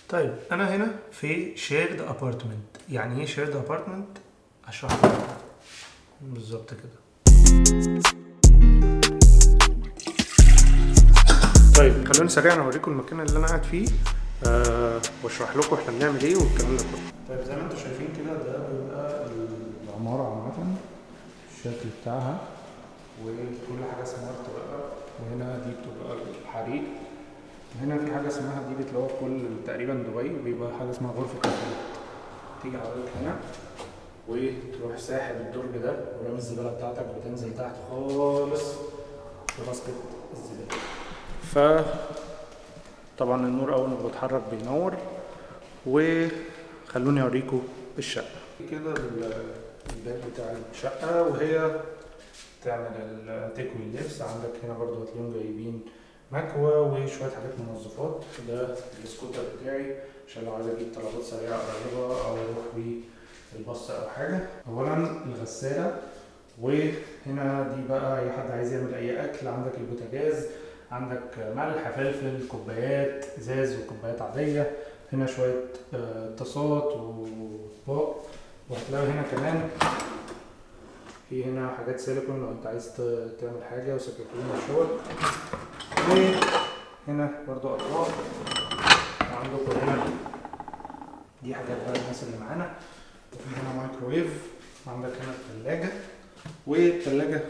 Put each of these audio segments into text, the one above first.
طيب انا هنا في شيرد ابارتمنت. يعني ايه شيرد ابارتمنت؟ اشرح لك بالظبط كده. طيب خلوني سريعا اوريكم المكان اللي انا قاعد فيه واشرح لكم احنا بنعمل ايه والكلام ده كله. طيب زي ما انتم شايفين كده ده بيبقى العماره عامه، الشكل بتاعها وكل حاجه سمارت بقى. وهنا دي بتبقى الحريق، هنا في حاجه اسمها دي بتلاقوها في كل تقريبا دبي، بيبقى حاجه اسمها غرفه الحريق. تيجي حضرتك هنا وتروح ساحب الدرج ده ورامي الزباله بتاعتك وتنزل تحت خالص في باسكت الزباله. طبعا النور اول ما بيتحرك بينور. وخلوني اوريكم الشقه كده. الباب بتاع الشقه وهي تعمل تكوي اللبس. عندك هنا برضو هتلاقيهم جايبين مكوى وشويه حاجات منظفات. ده السكوتر بتاعي عشان لو عايز اجيب طلبات سريعه قريبه او اروح بيه البص او حاجه. اولا الغساله، وهنا دي بقى اي حد عايز يعمل اي اكل. عندك البوتاجاز، عندك ملح، فلفل، كوبايات ازاز وكوبايات عاديه. هنا شويه طاسات واطباق. وهتلاقي هنا كمان في هنا حاجات سيليكون لو انت عايز تعمل حاجه، وسكاكين وشوك. وهنا برضو اطباق. وعندكم هنا دي حاجات بقى الناس اللي معانا. وفي هنا مايكروويف. وعندك هنا الثلاجه، والثلاجه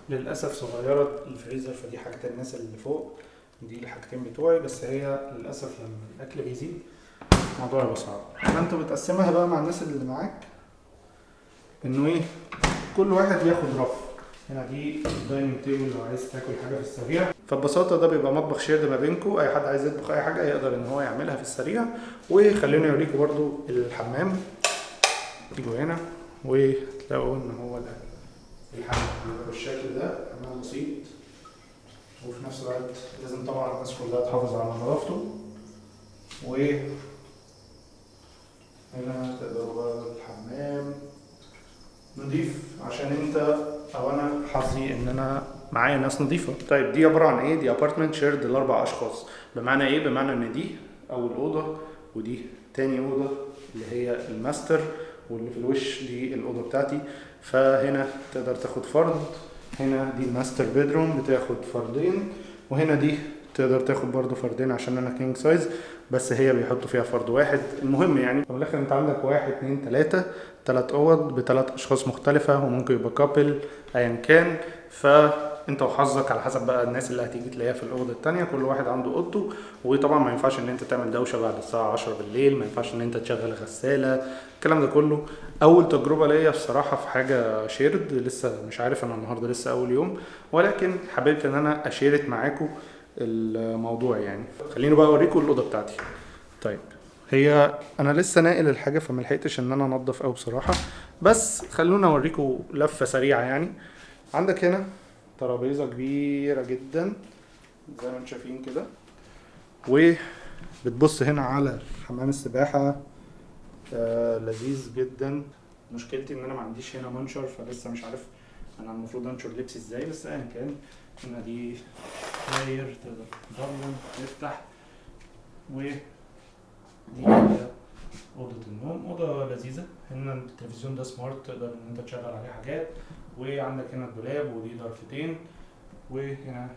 للاسف صغيره الفريزر، فدي حاجه الناس اللي فوق. دي الحاجتين بتوعي، بس هي للاسف لما الاكل بيزيد الموضوع يبقى صعب. فانت بتقسمها بقى مع الناس اللي معاك انه ايه، كل واحد ياخد رف. هنا دي الدايننج تيبل لو عايز تاكل حاجه في السريع. فببساطه ده بيبقى مطبخ شيرد ما بينكم، اي حد عايز يطبخ اي حاجه يقدر ان هو يعملها في السريع. وخلوني اوريكم برضو الحمام. تيجوا هنا وتلاقوا ان هو ده الحمام بالشكل ده، حمام بسيط وفي نفس الوقت لازم طبعا الناس كلها تحافظ على نظافته. هنا تقدروا بقى الحمام نضيف عشان انت او انا حظي ان انا معايا ناس نظيفه. طيب دي عباره عن ايه؟ دي ابارتمنت شيرد ل4 اشخاص. بمعنى ايه؟ بمعنى ان دي اول اوضه ودي تاني اوضه اللي هي الماستر، واللي في الوش دي الاوضه بتاعتي. فهنا تقدر تاخد فرد. هنا دي الماستر بيدروم بتاخد فردين، وهنا دي تقدر تاخد برضو فردين عشان انا كينج سايز، بس هي بيحطوا فيها فرد واحد. المهم يعني في الاخر انت عندك 1 2 3 3 اوض ب3 اشخاص مختلفه، وممكن يبقى كابل ايا كان. فانت وحظك على حسب بقى الناس اللي هتيجي تلاقيها في الاوضه الثانيه. كل واحد عنده اوضته. وطبعا ما ينفعش ان انت تعمل دوشه بعد الساعه 10 بالليل، ما ينفعش ان انت تشغل غساله، الكلام ده كله. اول تجربه ليا بصراحه في حاجه شيرد، لسه مش عارف، انا النهارده لسه اول يوم، ولكن حبيت ان انا اشيرك معاكم الموضوع يعني. خليني بقى اوريكم الاوضه بتاعتي. طيب هي انا لسه ناقل الحاجه فما لحقتش ان انا انضف قوي بصراحه، بس خلونا اوريكم لفه سريعه يعني. عندك هنا ترابيزه كبيره جدا زي ما انتم شايفين كده، وبتبص هنا على حمام السباحه. لذيذ جدا. مشكلتي ان انا ما عنديش هنا منشر، فلسه مش عارف انا المفروض انشر لبسي ازاي، بس ايا كان. هنا دي داير تقدر تضلم تفتح. ودي هي اوضه النوم، اوضه لذيذه. هنا التلفزيون ده سمارت، تقدر ان انت تشغل عليه حاجات. وعندك هنا الدولاب ودي ضرفتين. وهنا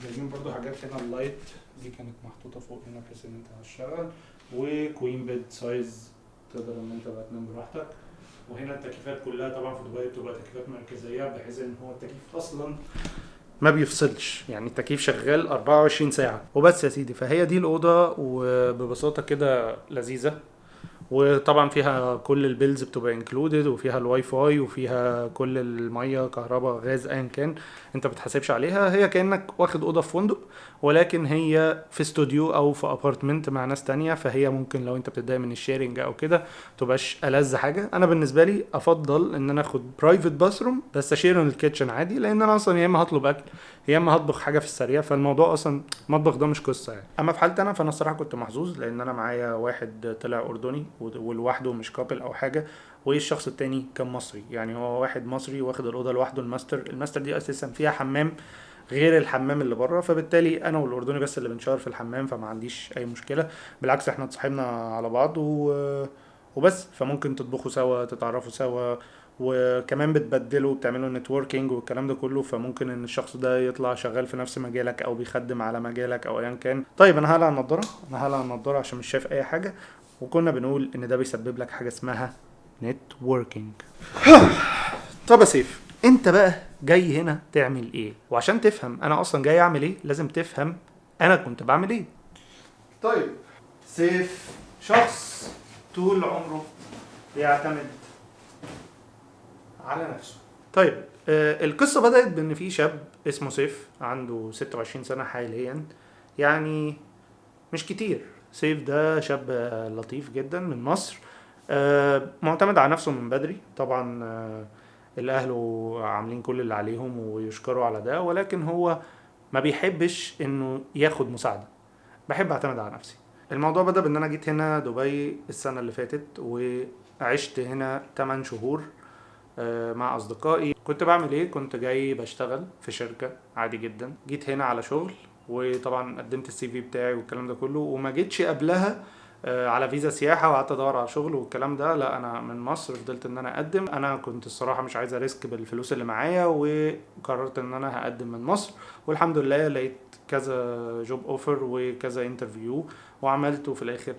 جايبين برضو حاجات. هنا اللايت دي كانت محطوطه فوق هنا بحيث ان انت هتشتغل. وكوين بيد سايز تقدر ان انت بقى تنام براحتك. وهنا التكييفات كلها طبعا في دبي بتبقى تكييفات مركزيه، بحيث ان هو التكييف اصلا ما بيفصلش، يعني التكييف شغال 24 ساعه وبس يا سيدي. فهي دي الاوضه، وببساطه كده لذيذه. وطبعا فيها كل البيلز بتبقى انكلودد، وفيها الواي فاي، وفيها كل الميه كهرباء غاز ايا كان انت بتحاسبش عليها. هي كانك واخد اوضه في فندق، ولكن هي في استوديو او في ابارتمنت مع ناس تانية. فهي ممكن لو انت بتتضايق من الشيرنج او كده تبقاش ألذ حاجه. انا بالنسبه لي افضل ان انا اخد برايفت باثروم بس اشير الكيتشن عادي، لان انا اصلا يا اما هطلب اكل يا اما هطبخ حاجه في السريع. فالموضوع اصلا المطبخ ده مش قصه يعني. اما في حالتي انا، فانا الصراحه كنت محظوظ لان انا معايا واحد طلع اردني ولوحده مش كابل او حاجه، والشخص التاني كان مصري. يعني هو واحد مصري واخد الاوضه لوحده. الماستر دي اساسا فيها حمام غير الحمام اللي بره، فبالتالي انا والاردني بس اللي بنشاور في الحمام، فما عنديش اي مشكله. بالعكس احنا اتصاحبنا على بعض وبس. فممكن تطبخوا سوا، تتعرفوا سوا، وكمان بتبدلوا، بتعملوا نتوركينج والكلام ده كله. فممكن ان الشخص ده يطلع شغال في نفس مجالك او بيخدم على مجالك او ايا كان. طيب انا هقلع النضاره، انا هقلع النضاره عشان مش شايف اي حاجه. وكنا بنقول ان ده بيسبب لك حاجه اسمها نتوركينج. طب يا سيف، انت بقى جاي هنا تعمل ايه؟ وعشان تفهم انا اصلا جاي اعمل ايه لازم تفهم انا كنت بعمل ايه. طيب سيف شخص طول عمره بيعتمد على نفسه. طيب القصة بدأت بان في شاب اسمه سيف عنده 26 سنة حاليا، يعني مش كتير. سيف ده شاب لطيف جدا من مصر، معتمد على نفسه من بدري طبعا. الاهل عاملين كل اللي عليهم ويشكروا على ده، ولكن هو ما بيحبش انه ياخد مساعده. بحب اعتمد على نفسي. الموضوع بدأ بان انا جيت هنا دبي السنه اللي فاتت، وعشت هنا 8 شهور مع اصدقائي. كنت بعمل ايه؟ كنت جاي بشتغل في شركه عادي جدا. جيت هنا على شغل، وطبعا قدمت السي في بتاعي والكلام ده كله، وما جيتش قبلها على فيزا سياحه وقعدت ادور على شغل والكلام ده. لا، انا من مصر فضلت ان انا اقدم. انا كنت الصراحه مش عايز اريسك بالفلوس اللي معايا، وقررت ان انا هقدم من مصر. والحمد لله لقيت كذا جوب اوفر وكذا انترفيو وعملت، وفي الاخر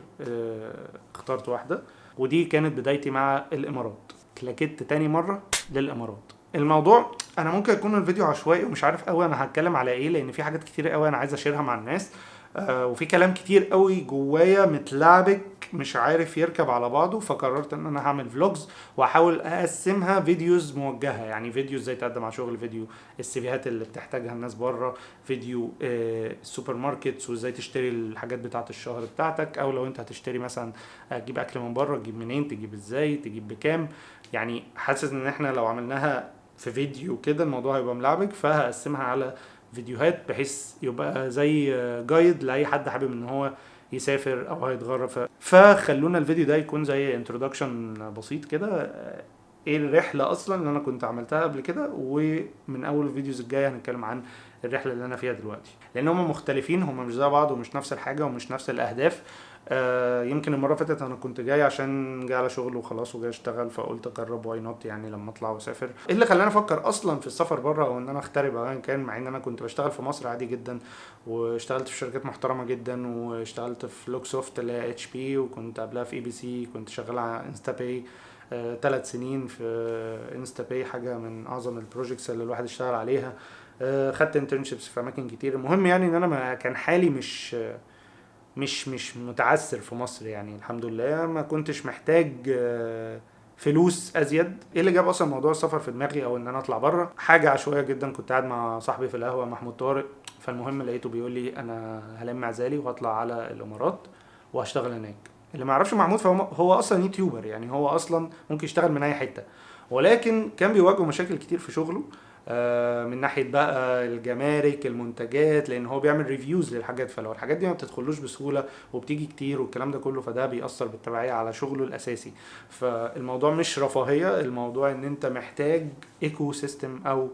اخترت واحده. ودي كانت بدايتي مع الامارات. كلكت تاني مره للامارات. الموضوع انا ممكن يكون الفيديو عشوائي ومش عارف قوي انا هتكلم على ايه، لان في حاجات كتير قوي انا عايز اشيرها مع الناس. وفي كلام كتير قوي جوايا متلعبك مش عارف يركب على بعضه. فقررت ان انا هعمل فلوجز واحاول اقسمها فيديوز موجهه، يعني فيديو ازاي تقدم على شغل، فيديو السيفيهات اللي بتحتاجها الناس بره، فيديو السوبر ماركتس وازاي تشتري الحاجات بتاعه الشهر بتاعتك، او لو انت هتشتري مثلا تجيب اكل من بره، تجيب منين، تجيب ازاي، تجيب بكام. يعني حاسس ان احنا لو عملناها في فيديو كده الموضوع هيبقى ملعبك. فهقسمها على فيديوهات بحيث يبقى زي جايد لاي حد حابب ان هو يسافر او هيتغرب. فخلونا الفيديو ده يكون زي انترودكشن بسيط كده، ايه الرحله اصلا اللي انا كنت عملتها قبل كده. ومن اول الفيديوز الجايه هنتكلم عن الرحله اللي انا فيها دلوقتي، لان هم مختلفين، هم مش زي بعض ومش نفس الحاجه ومش نفس الاهداف. يمكن المره اللي فاتت انا كنت جاي عشان جاي على شغل وخلاص وجاي اشتغل، فقلت اجرب واي نوت يعني لما اطلع واسافر. ايه اللي خلاني افكر اصلا في السفر بره او ان انا اغترب او كان، مع ان انا كنت بشتغل في مصر عادي جدا واشتغلت في شركات محترمه جدا، واشتغلت في لوكسوفت اللي هي اتش بي، وكنت قبلها في اي بي سي، كنت شغال على انستا باي 3 سنين في انستا باي، حاجه من اعظم البروجكتس اللي الواحد اشتغل عليها. خدت انترنشيبس في اماكن كتير. المهم يعني ان انا ما كان حالي مش متعثر في مصر، يعني الحمد لله ما كنتش محتاج فلوس ازيد. ايه اللي جاب اصلا موضوع السفر في دماغي او ان انا اطلع بره؟ حاجه عشوائيه جدا. كنت قاعد مع صاحبي في القهوه محمود طارق، فالمهم لقيته بيقول لي انا هلم عزالي وهطلع على الامارات وهشتغل هناك. اللي ما يعرفش محمود فهو اصلا يوتيوبر، يعني هو اصلا ممكن يشتغل من اي حته، ولكن كان بيواجهه مشاكل كتير في شغله من ناحيه بقى الجمارك، المنتجات، لان هو بيعمل ريفيوز للحاجات. فلو الحاجات دي ما بتدخلوش بسهوله وبتيجي كتير والكلام ده كله، فده بيأثر بالتبعيه على شغله الاساسي. فالموضوع مش رفاهيه، الموضوع ان انت محتاج ايكو سيستم او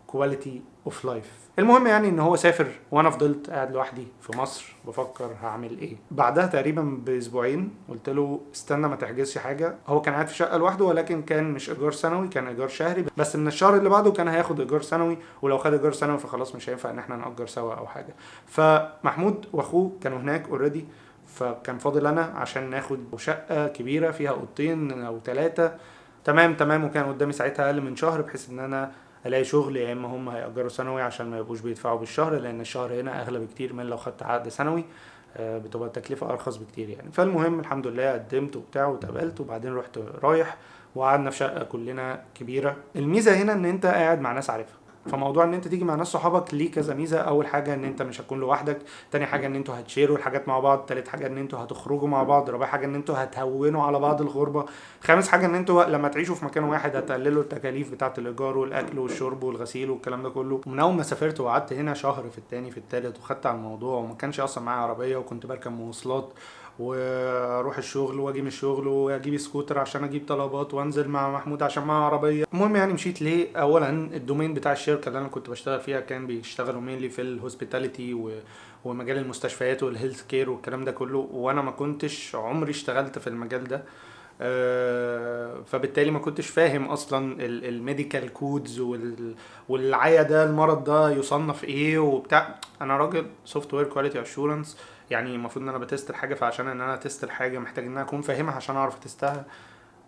كواليتي اوف لايف. المهم يعني ان هو سافر وانا فضلت قاعد لوحدي في مصر بفكر هعمل ايه. بعدها تقريبا باسبوعين قلت له استنى ما تحجزش حاجه. هو كان قاعد في شقه لوحده، ولكن كان مش ايجار سنوي، كان ايجار شهري، بس من الشهر اللي بعده كان هياخد ايجار سنوي، ولو خد ايجار سنوي فخلاص مش هينفع ان احنا نأجر سوا او حاجه. فمحمود واخوه كانوا هناك اوريدي، فكان فاضل انا عشان ناخد شقه كبيره فيها اوضتين او 3. تمام. وكان قدامي ساعتها اقل من شهر بحيث ان انا الاقي شغل، يا اما هم هيأجروا سنوي عشان ما يبقوش بيدفعوا بالشهر، لان الشهر هنا اغلى بكتير من لو خدت عقد سنوي، بتبقى التكلفه ارخص بكتير يعني. فالمهم الحمد لله قدمت وبتاع واتقبلت، وبعدين رحت رايح وقعدنا في شقه كلنا كبيره. الميزه هنا ان انت قاعد مع ناس عارفها، فموضوع ان انت تيجي مع ناس صحابك ليه كذا ميزه. اول حاجه ان انت مش هتكون لوحدك، تاني حاجه ان انتوا هتشيروا الحاجات مع بعض، تالت حاجه ان انتوا هتخرجوا مع بعض، رابع حاجه ان انتوا هتهونوا على بعض الغربه، خامس حاجه ان انتوا لما تعيشوا في مكان واحد هتقللوا التكاليف بتاعه الايجار والاكل والشرب والغسيل والكلام ده كله. من اول ما سافرت وقعدت هنا شهر في التاني في التالت وخدت على الموضوع، وما كانش اصلا معايا عربيه وكنت بركب مواصلات، واروح الشغل واجي من الشغل واجيب سكوتر عشان اجيب طلبات وانزل مع محمود عشان معاه عربيه. المهم يعني مشيت ليه. اولا الدومين بتاع الشركه اللي انا كنت بشتغل فيها كان بيشتغلوا مينلي في الهوسبيتاليتي ومجال المستشفيات والهيلث كير والكلام ده كله، وانا ما كنتش عمري اشتغلت في المجال ده. فبالتالي ما كنتش فاهم اصلا الميديكال كودز والعيا ده المرض ده يصنف ايه وبتاع. انا راجل سوفت وير كواليتي اشورنس، يعني المفروض ان انا بتست الحاجه، فعشان ان انا تست الحاجه محتاج ان انا اكون فاهمها عشان اعرف اتستها.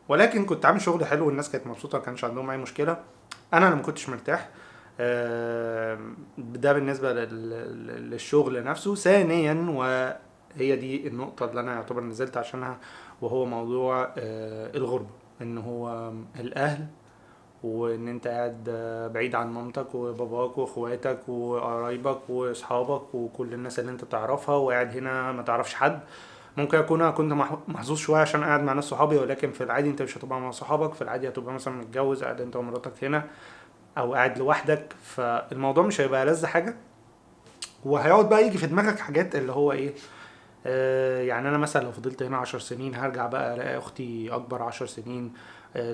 ولكن كنت عامل شغل حلو والناس كانت مبسوطه، ما كانش عندهم اي مشكله. انا اللي ما كنتش مرتاح. ده بالنسبه للشغل نفسه. ثانيا وهي دي النقطه اللي انا يعتبر نزلت عشانها، وهو موضوع الغربه. ان هو الاهل، وان انت قاعد بعيد عن مامتك وباباك واخواتك وقرايبك واصحابك وكل الناس اللي انت تعرفها، وقاعد هنا ما تعرفش حد. ممكن اكون انا كنت محظوظ شويه عشان قاعد مع ناس صحابي، ولكن في العادي انت مش هتبقى مع صحابك. في العادي هتبقى مثلا متجوز قاعد انت ومراتك هنا، او قاعد لوحدك. فالموضوع مش هيبقى ألذ حاجه، وهيقعد بقى يجي في دماغك حاجات اللي هو ايه. يعني انا مثلا لو فضلت هنا 10 سنين هرجع بقى الاقي اختي اكبر 10 سنين.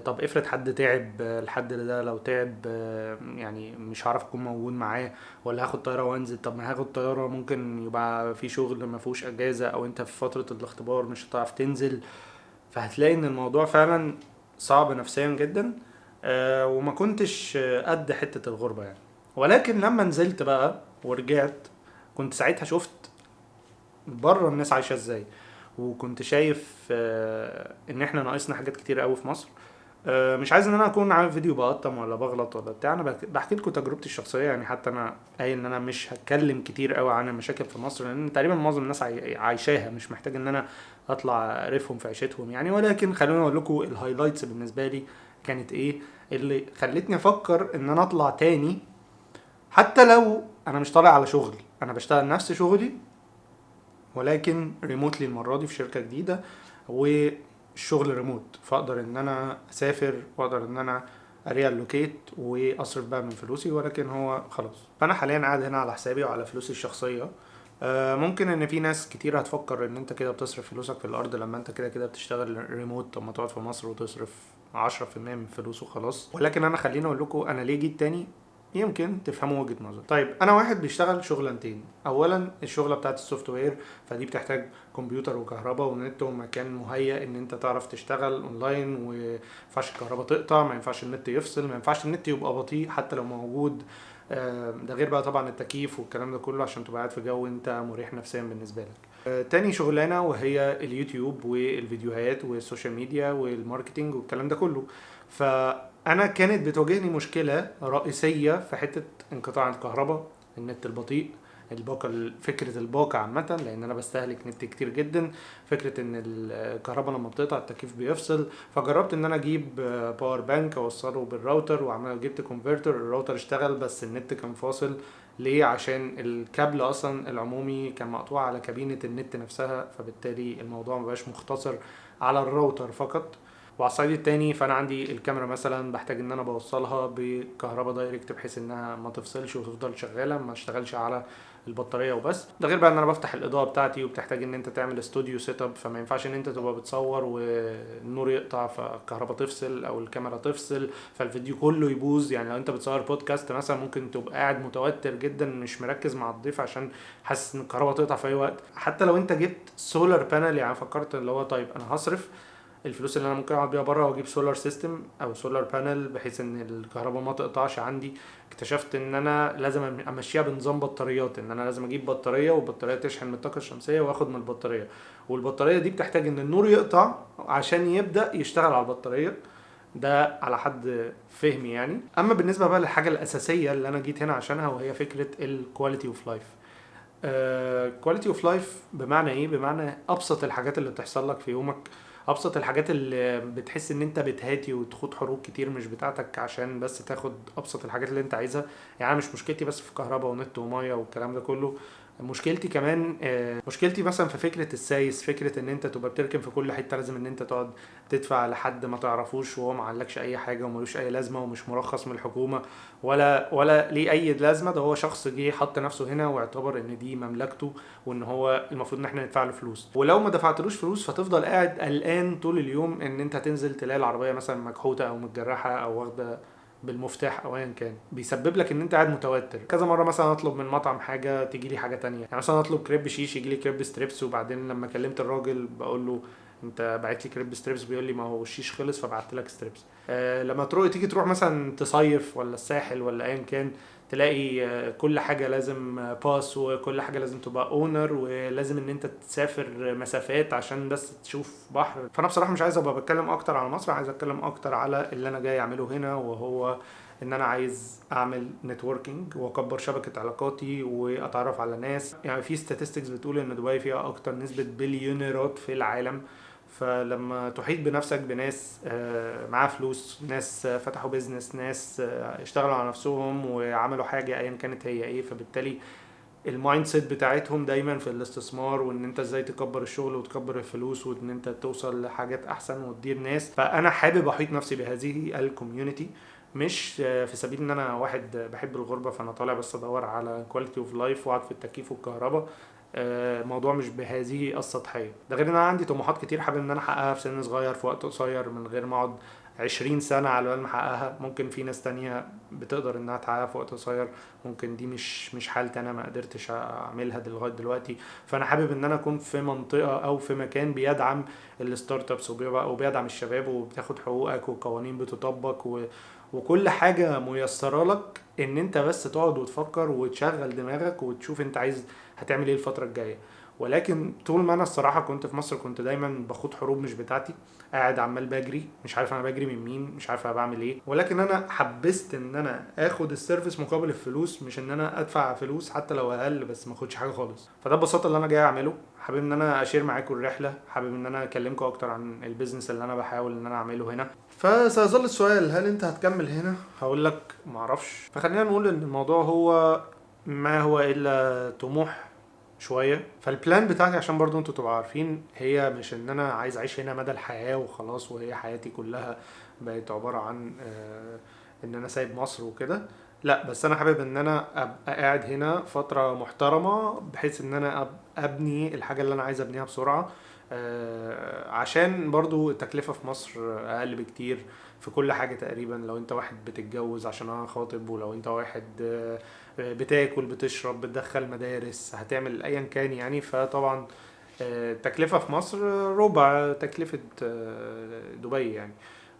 طب افرض حد تعب، الحد ده لو تعب يعني مش هعرف اكون موجود معاه، ولا هاخد طياره وانزل. طب ما هاخد طياره ممكن يبقى في شغل ما فيهوش اجازه، او انت في فتره الاختبار مش هتعرف تنزل. فهتلاقي ان الموضوع فعلا صعب نفسيا جدا. وما كنتش قد حته الغربه يعني. ولكن لما نزلت بقى ورجعت، كنت ساعتها شفت بره الناس عايشه ازاي، وكنت شايف ان احنا ناقصنا حاجات كتير قوي في مصر. مش عايز ان انا اكون عامل فيديو بقطم ولا بغلط ولا بتاع. انا بحكي لكم تجربتي الشخصيه يعني. حتى انا قايل ان انا مش هتكلم كتير قوي عن المشاكل في مصر، لان تقريبا معظم الناس عايشاها، مش محتاج ان انا اطلع اعرفهم في عيشتهم يعني. ولكن خلوني اقول لكم الهايلايتس بالنسبه لي كانت ايه اللي خلتني افكر ان انا اطلع تاني. حتى لو انا مش طالع على شغل، انا بشتغل نفس شغلي ولكن ريموتلي المره دي في شركه جديده، والشغل ريموت، فاقدر ان انا اسافر واقدر ان انا اريالوكيت واصرف بقى من فلوسي. ولكن هو خلاص، فانا حاليا قاعد هنا على حسابي وعلى فلوسي الشخصيه. ممكن ان في ناس كتير هتفكر ان انت كده بتصرف فلوسك في الارض لما انت كده كده بتشتغل ريموت. طب ما تقعد في مصر وتصرف 10% من فلوسه خلاص. ولكن انا خليني اقول لكم انا ليه جيت تاني، يمكن تفهموا وجهة نظر. طيب انا واحد بيشتغل شغلانتين. اولا الشغله بتاعت السوفت وير، فدي بتحتاج كمبيوتر وكهرباء ونت ومكان مهيأ ان انت تعرف تشتغل اونلاين، ومينفعش الكهرباء تقطع، ما ينفعش النت يفصل، ما ينفعش النت يبقى بطيء حتى لو موجود. ده غير بقى طبعا التكييف والكلام ده كله عشان تبقى قاعد في جو انت مريح نفسيا بالنسبه لك. تاني شغلانه وهي اليوتيوب والفيديوهات والسوشيال ميديا والماركتينج والكلام ده كله. فانا كانت بتواجهني مشكله رئيسيه في حته انقطاع الكهرباء، النت البطيء، الباقه، فكره الباقه عامه، لان انا بستهلك نت كتير جدا. فكره ان الكهرباء لما بتقطع التكييف بيفصل. فجربت ان انا اجيب باور بانك اوصله بالراوتر، وعملت جبت كونفرتر، الراوتر اشتغل بس النت كان فاصل. ليه؟ عشان الكابل اصلا العمومي كان مقطوع على كابينة النت نفسها، فبالتالي الموضوع مبقاش مختصر على الراوتر فقط. وعلى الصعيد التاني فانا عندي الكاميرا مثلا بحتاج ان انا بوصلها بكهرباء دايركت بحيث انها ما تفصلش وتفضل شغاله، ما اشتغلش على البطاريه وبس. ده غير بقى ان انا بفتح الاضاءه بتاعتي، وبتحتاج ان انت تعمل استوديو سيت اب، فما ينفعش ان انت تبقى بتصور والنور يقطع فالكهرباء تفصل او الكاميرا تفصل فالفيديو كله يبوظ. يعني لو انت بتصور بودكاست مثلا ممكن تبقى قاعد متوتر جدا مش مركز مع الضيف عشان حاسس ان الكهرباء تقطع في اي وقت. حتى لو انت جبت سولار بانل، يعني فكرت اللي هو طيب انا هصرف الفلوس اللي انا ممكن اقعد بيها بره واجيب سولار سيستم او سولار بانل بحيث ان الكهرباء ما تقطعش عندي. اكتشفت ان انا لازم امشيها بنظام بطاريات، ان انا لازم اجيب بطاريه والبطاريه تشحن من الطاقه الشمسيه واخد من البطاريه، والبطاريه دي بتحتاج ان النور يقطع عشان يبدا يشتغل على البطاريه. ده على حد فهمي يعني. اما بالنسبه بقى للحاجه الاساسيه اللي انا جيت هنا عشانها، وهي فكره الكواليتي اوف لايف. كواليتي اوف لايف بمعنى ايه؟ بمعنى ابسط الحاجات اللي بتحصل لك في يومك، ابسط الحاجات اللي بتحس ان انت بتهاتي وتخوض حروب كتير مش بتاعتك عشان بس تاخد ابسط الحاجات اللي انت عايزها. يعني مش مشكلتي بس في كهرباء ونت وميه والكلام ده كله. مشكلتي كمان مشكلتي مثلا في فكره السايس، فكره ان انت تبقى بتركن في كل حته، لازم ان انت تقعد تدفع لحد ما تعرفوش وهو ما علكش اي حاجه وملوش اي لازمه ومش مرخص من الحكومه ولا ليه اي لازمه. ده هو شخص جه حط نفسه هنا واعتبر ان دي مملكته وان هو المفروض ان احنا ندفع له فلوس، ولو ما دفعتلوش فلوس فتفضل قاعد قلقان طول اليوم ان انت تنزل تلاقي العربيه مثلا مكحوته او متجرحه او واخده بالمفتاح او ايا كان، بيسبب لك ان انت قاعد متوتر. كذا مره مثلا اطلب من مطعم حاجه تيجي لي حاجه تانية، يعني مثلا اطلب كريب شيش يجي لي كريب ستريبس، وبعدين لما كلمت الراجل بقول له انت بعت لي كريب ستريبس، بيقول لي ما هو الشيش خلص فبعت لك ستريبس. لما تروح مثلا تصيف ولا الساحل ولا ايا كان، تلاقي كل حاجه لازم باس، وكل حاجه لازم تبقى اونر، ولازم ان انت تسافر مسافات عشان بس تشوف بحر. فانا بصراحه مش عايز ابقى بتكلم اكتر على مصر، عايز اتكلم اكتر على اللي انا جاي اعمله هنا، وهو ان انا عايز اعمل نتوركينج واكبر شبكه علاقاتي واتعرف على ناس. يعني في statistics بتقول ان دبي فيها اكتر نسبه بليونيرات في العالم، فلما تحيط بنفسك بناس معاها فلوس، ناس فتحوا بيزنس، ناس اشتغلوا على نفسهم وعملوا حاجه ايا كانت هي ايه، فبالتالي المايند سيت بتاعتهم دايما في الاستثمار، وان انت ازاي تكبر الشغل وتكبر الفلوس وان انت توصل لحاجات احسن وتدير ناس. فانا حابب احيط نفسي بهذه الكوميونتي، مش في سبيل ان انا واحد بحب الغربه فانا طالع بس ادور على كواليتي اوف لايف واقعد في التكييف والكهرباء. الموضوع مش بهذه السطحيه. ده غير ان انا عندي طموحات كتير حابب ان انا احققها في سن صغير في وقت قصير، من غير ما اقعد 20 سنة على بال ما احققها. ممكن في ناس تانية بتقدر انها تحققها في وقت قصير، ممكن دي مش حالتي، انا ما قدرتش اعملها لغايه دلوقتي. فانا حابب ان انا اكون في منطقه او في مكان بيدعم الستارت ابس وبيدعم الشباب وبتاخد حقوقك وقوانين بتطبق وكل حاجه ميسره لك ان انت بس تقعد وتفكر وتشغل دماغك وتشوف انت عايز هتعمل ايه الفتره الجايه. ولكن طول ما انا الصراحه كنت في مصر كنت دايما بخوض حروب مش بتاعتي، قاعد عمال بجري مش عارف انا بجري من مين، مش عارف انا بعمل ايه. ولكن انا حبست ان انا اخد السيرفيس مقابل الفلوس، مش ان انا ادفع فلوس حتى لو اقل بس ما اخدش حاجه خالص. فده ببساطه اللي انا جاي اعمله. حابب ان انا اشير معاكم الرحله، حابب ان انا اكلمكم اكتر عن البيزنس اللي انا بحاول ان انا اعمله هنا. فسيظل السؤال هل انت هتكمل هنا؟ هقول لك معرفش. فخلينا نقول ان الموضوع هو ما هو الا طموح شويه. فالبلان بتاعتي عشان برضو انتوا تبقوا عارفين هي مش ان انا عايز اعيش هنا مدى الحياه وخلاص وهي حياتي كلها بقت عباره عن ان انا سايب مصر وكده. لا، بس انا حابب ان انا ابقى قاعد هنا فتره محترمه بحيث ان انا ابني الحاجه اللي انا عايز ابنيها بسرعه. عشان برضو التكلفه في مصر اقل بكتير في كل حاجه تقريبا. لو انت واحد بتتجوز عشان انا خاطب، ولو انت واحد بتاكل بتشرب بتدخل مدارس هتعمل ايا كان يعني، فطبعا التكلفه في مصر ربع تكلفه دبي يعني،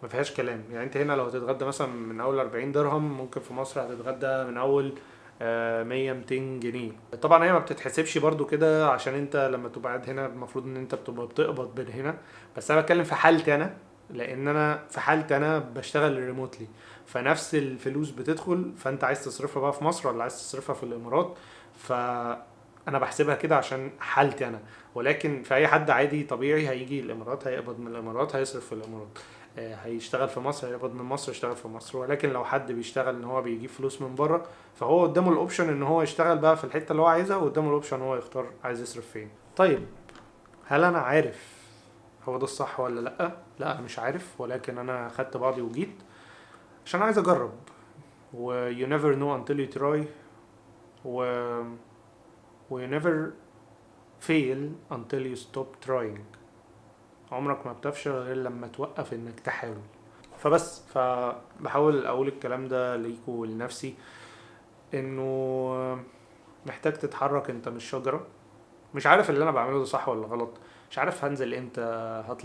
ما فيهاش كلام. يعني انت هنا لو هتتغدى مثلا من اول 40 درهم، ممكن في مصر هتتغدى من اول 100 200 جنيه. طبعا هي ما بتتحسبش برضو كده، عشان انت لما تبقى قاعد هنا المفروض ان انت بتبقى بتقبض من هنا. بس انا بتكلم في حالتي انا، لان انا في حالتي انا بشتغل ريموتلي، فنفس الفلوس بتدخل، فانت عايز تصرفها بقى في مصر ولا عايز تصرفها في الامارات. فانا بحسبها كده عشان حالتي انا. ولكن في اي حد عادي طبيعي هيجي الامارات هيقبض من الامارات هيصرف في الامارات، هيشتغل في مصر هيقبض من مصر يشتغل في مصر. ولكن لو حد بيشتغل ان هو بيجيب فلوس من بره، فهو قدامه الاوبشن ان هو يشتغل بقى في الحته اللي هو عايزها، وقدامه الاوبشن ان هو يختار عايز يصرف فين. طيب، هل انا عارف هو ده الصح ولا لا؟ لا، انا مش عارف، ولكن انا خدت بعضي وجيت عشان عايز اجرب. و you never know until you try، و you never fail until you stop trying. عمرك ما بتفشل غير لما توقف انك تحاول. فبحاول اقول الكلام ده ليكوا ولنفسي، انه محتاج تتحرك، انت مش شجرة. مش عارف اللي انا بعمله ده صح ولا غلط، مش عارف هنزل امتى،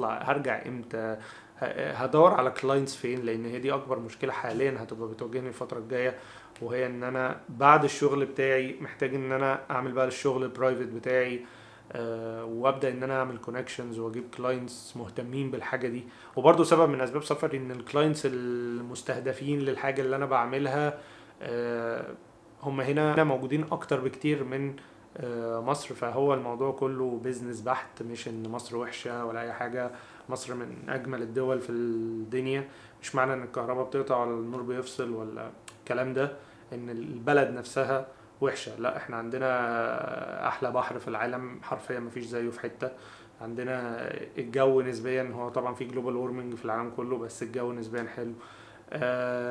هرجع امتى، هدور على كلاينتس فين، لان هي دي اكبر مشكله حاليا هتبقى بتواجهني الفتره الجايه. وهي ان انا بعد الشغل بتاعي محتاج ان انا اعمل بقى الشغل البرايفت بتاعي، وابدا ان انا اعمل كونكشنز واجيب كلاينتس مهتمين بالحاجه دي. وبرده سبب من اسباب سفري ان الكلاينتس المستهدفين للحاجه اللي انا بعملها هم هنا موجودين اكتر بكتير من مصر. فهو الموضوع كله بيزنس بحت، مش ان مصر وحشة ولا اي حاجة. مصر من اجمل الدول في الدنيا. مش معنى ان الكهرباء بتقطع ولا النور بيفصل ولا الكلام ده ان البلد نفسها وحشه. لا، احنا عندنا احلى بحر في العالم حرفيا، مفيش زيه في حته. عندنا الجو نسبيا، هو طبعا في جلوبال وورمنج في العالم كله، بس الجو نسبيا حلو.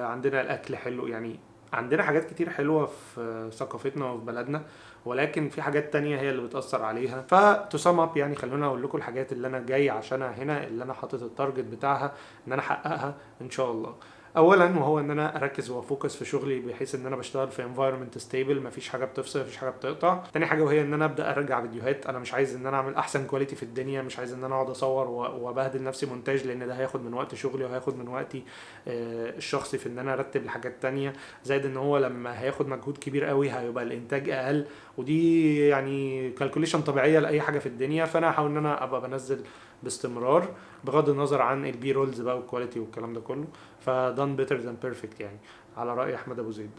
عندنا الاكل حلو، يعني عندنا حاجات كتير حلوه في ثقافتنا وفي بلدنا، ولكن في حاجات تانية هي اللي بتأثر عليها. فتسم اب يعني، خلونا اقول لكم الحاجات اللي انا جاي عشانها هنا، اللي انا حاطط التارجت بتاعها ان انا احققها ان شاء الله. اولا وهو ان انا اركز وافوكس في شغلي، بحيث ان انا بشتغل في environment ستيبل، مفيش حاجه بتفصل، مفيش حاجه بتقطع. تاني حاجه وهي ان انا ابدا ارجع فيديوهات. انا مش عايز ان انا اعمل احسن كواليتي في الدنيا، مش عايز ان انا اقعد اصور وابهدل نفسي مونتاج، لان ده هياخد من وقت شغلي وهياخد من وقتي الشخصي في ان انا ارتب لحاجات تانية. زائد ان هو لما هياخد مجهود كبير قوي هيبقى الانتاج اقل، ودي يعني كالكوليشن طبيعيه لاي حاجه في الدنيا. فانا هحاول ان انا ابقى بنزل باستمرار، بغض النظر عن البي رولز بقى والكواليتي والكلام ده كله. فدان بيتر ذان بيرفكت يعني، على راي احمد ابو زيد.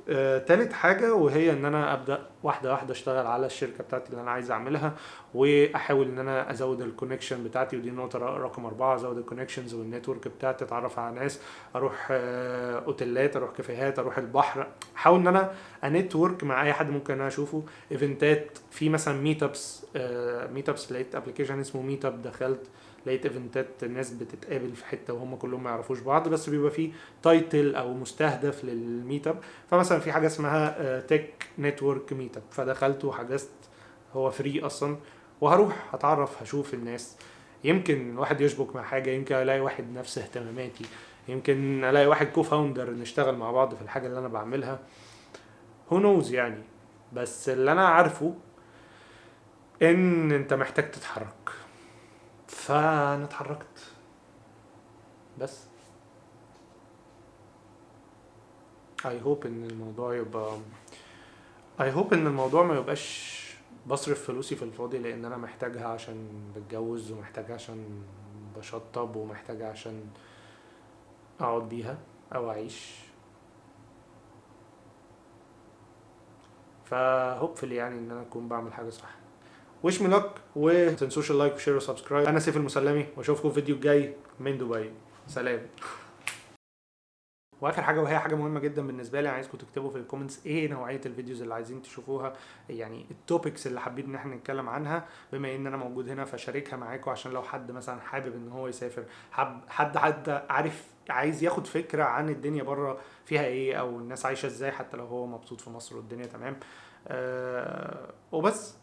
تالت حاجه وهي ان انا ابدا واحده واحده اشتغل على الشركه بتاعتي اللي انا عايز اعملها، واحاول ان انا ازود الكونكشن بتاعتي، ودي النقطه رقم 4. ازود الكونكشنز والنتورك بتاعتي، اتعرف على ناس، اروح اوتيلات، اروح كافيهات، اروح البحر. احاول ان انا انتورك مع اي حد ممكن انا اشوفه. ايفنتات، في مثلا ميت ابس، لقيت ابلكيشن اسمه ميت اب، دخلت لقيت ايفنتات الناس بتتقابل في حته وهم كلهم ما يعرفوش بعض، بس بيبقى فيه تايتل او مستهدف للميت اب. فمثلا في حاجه اسمها تك نتورك ميت اب، فدخلت وحجزت، هو فري اصلا، وهروح اتعرف، هشوف الناس. يمكن واحد يشبك مع حاجه، يمكن الاقي واحد نفس اهتماماتي، يمكن الاقي واحد كوفاوندر نشتغل مع بعض في الحاجه اللي انا بعملها. هو نوز يعني. بس اللي انا عارفه ان انت محتاج تتحرك، فانا اتحركت بس. I hope ان الموضوع يبقى I hope ان الموضوع ما يبقاش بصرف فلوسي في الفاضي، لان انا محتاجها عشان بتجوز، ومحتاجها عشان بشطب، ومحتاجها عشان اقعد بيها او اعيش. فهوبفلي يعني ان انا اكون بعمل حاجه صح. وش مي لك، ومتنسوش اللايك وشير وسبسكرايب. انا سيف المسلمي، واشوفكم في الفيديو الجاي من دبي. سلام. واخر حاجه وهي حاجه مهمه جدا بالنسبه لي، عايزكم تكتبوا في الكومنتس ايه نوعيه الفيديوز اللي عايزين تشوفوها، يعني التوبكس اللي حابين ان احنا نتكلم عنها. بما ان انا موجود هنا فشاركها معاكم، عشان لو حد مثلا حابب ان هو يسافر، حد عارف عايز ياخد فكره عن الدنيا بره فيها ايه، او الناس عايشه ازاي، حتى لو هو مبسوط في مصر والدنيا تمام. وبس.